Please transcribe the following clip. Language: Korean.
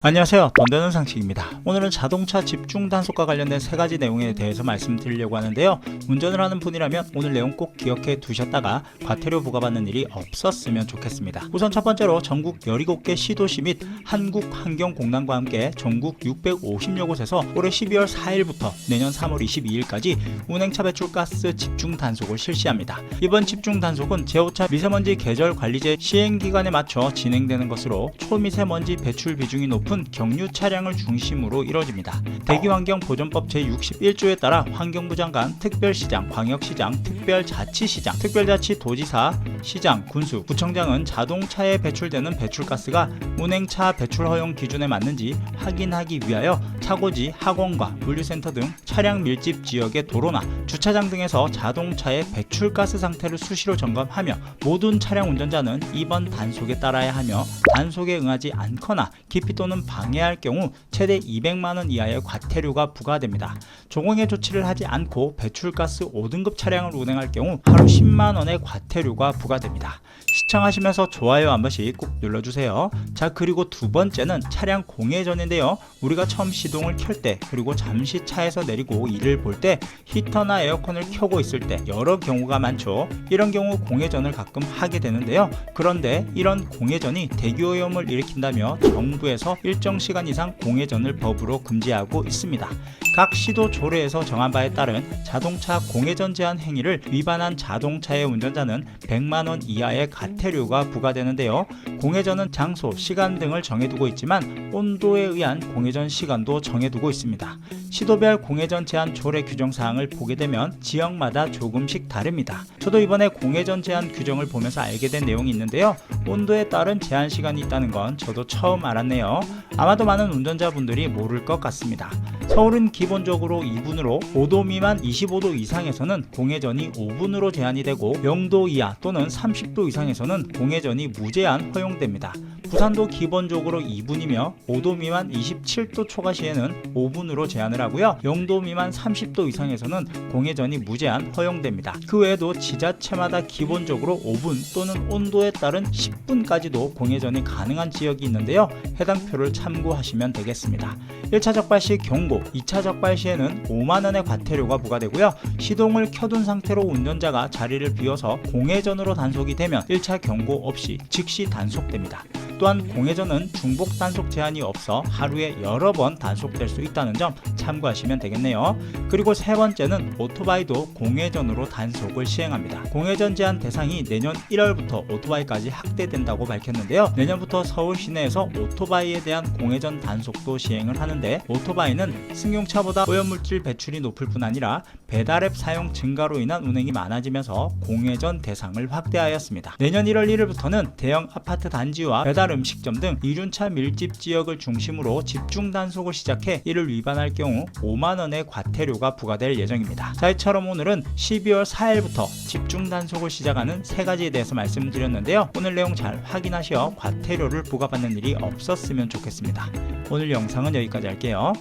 안녕하세요, 돈 되는 상식입니다. 오늘은 자동차 집중 단속과 관련된 3가지 내용에 대해서 말씀드리려고 하는데요. 운전을 하는 분이라면 오늘 내용 꼭 기억해 두셨다가 과태료 부과받는 일이 없었으면 좋겠습니다. 우선 첫 번째로 전국 17개 시도시 및 한국환경공단과 함께 전국 650여 곳에서 올해 12월 4일부터 내년 3월 22일까지 운행차 배출가스 집중 단속을 실시합니다. 이번 집중 단속은 제5차 미세먼지 계절관리제 시행기간에 맞춰 진행되는 것으로 초미세먼지 배출 비중이 높은 경유 차량을 중심으로 이루어집니다. 대기환경보전법 제61조에 따라 환경부 장관, 특별시장, 광역시장, 특별자치시장, 특별자치도지사, 시장, 군수, 구청장은 자동차에 배출되는 배출가스가 운행차 배출 허용 기준에 맞는지 확인하기 위하여 차고지, 학원과 물류센터 등 차량 밀집 지역의 도로나 주차장 등에서 자동차의 배출가스 상태를 수시로 점검하며 모든 차량 운전자는 이번 단속에 따라야 하며 단속에 응하지 않거나 기피 또는 방해할 경우 최대 200만원 이하의 과태료가 부과됩니다. 조공해 조치를 하지 않고 배출가스 5등급 차량을 운행할 경우 하루 10만원의 과태료가 부과됩니다. 시청하시면서 좋아요 한 번씩 꼭 눌러주세요. 자, 그리고 두 번째는 차량 공회전인데요. 우리가 처음 시동을 켤 때, 그리고 잠시 차에서 내리고 일을 볼 때 히터나 에어컨을 켜고 있을 때 여러 경우가 많죠. 이런 경우 공회전을 가끔 하게 되는데요. 그런데 이런 공회전이 대기오염을 일으킨다며 정부에서 일정 시간 이상 공회전을 법으로 금지하고 있습니다. 각 시도 조례에서 정한 바에 따른 자동차 공회전 제한 행위를 위반한 자동차의 운전자는 100만원 이하의 과태료가 부과되는데요. 공회전은 장소, 시간 등을 정해두고 있지만 온도에 의한 공회전 시간도 정해두고 있습니다. 시도별 공회전 제한 조례 규정 사항을 보게 되면 지역마다 조금씩 다릅니다. 저도 이번에 공회전 제한 규정을 보면서 알게 된 내용이 있는데요. 온도에 따른 제한 시간이 있다는 건 저도 처음 알았네요. 아마도 많은 운전자분들이 모를 것 같습니다. 서울은 기본적으로 2분으로 5도 미만 25도 이상에서는 공회전이 5분으로 제한이 되고 0도 이하 또는 30도 이상에서는 공회전이 무제한 허용됩니다. 부산도 기본적으로 2분이며 5도 미만 27도 초과 시에는 5분으로 제한을 하고요. 0도 미만 30도 이상에서는 공회전이 무제한 허용됩니다. 그 외에도 지자체마다 기본적으로 5분 또는 온도에 따른 10분까지도 공회전이 가능한 지역이 있는데요. 해당 표를 참고하시면 되겠습니다. 1차 적발 시 경고, 2차 적발 시에는 5만원의 과태료가 부과되고요. 시동을 켜둔 상태로 운전자가 자리를 비워서 공회전으로 단속이 되면 1차 경고 없이 즉시 단속됩니다. 또한 공회전은 중복 단속 제한이 없어 하루에 여러 번 단속될 수 있다는 점 참고하시면 되겠네요. 그리고 세 번째는 오토바이도 공회전으로 단속을 시행합니다. 공회전 제한 대상이 내년 1월부터 오토바이까지 확대된다고 밝혔는데요. 내년부터 서울 시내에서 오토바이에 대한 공회전 단속도 시행을 하는데, 오토바이는 승용차보다 오염물질 배출이 높을 뿐 아니라 배달앱 사용 증가로 인한 운행이 많아지면서 공회전 대상을 확대하였습니다. 내년 1월 1일부터는 대형 아파트 단지와 배달 음식점 등 이륜차 밀집 지역을 중심으로 집중 단속을 시작해 이를 위반할 경우 5만원의 과태료가 부과될 예정입니다. 자, 이처럼 오늘은 12월 4일부터 집중 단속을 시작하는 3가지에 대해서 말씀드렸는데요. 오늘 내용 잘 확인하시어 과태료를 부과받는 일이 없었으면 좋겠습니다. 오늘 영상은 여기까지 할게요.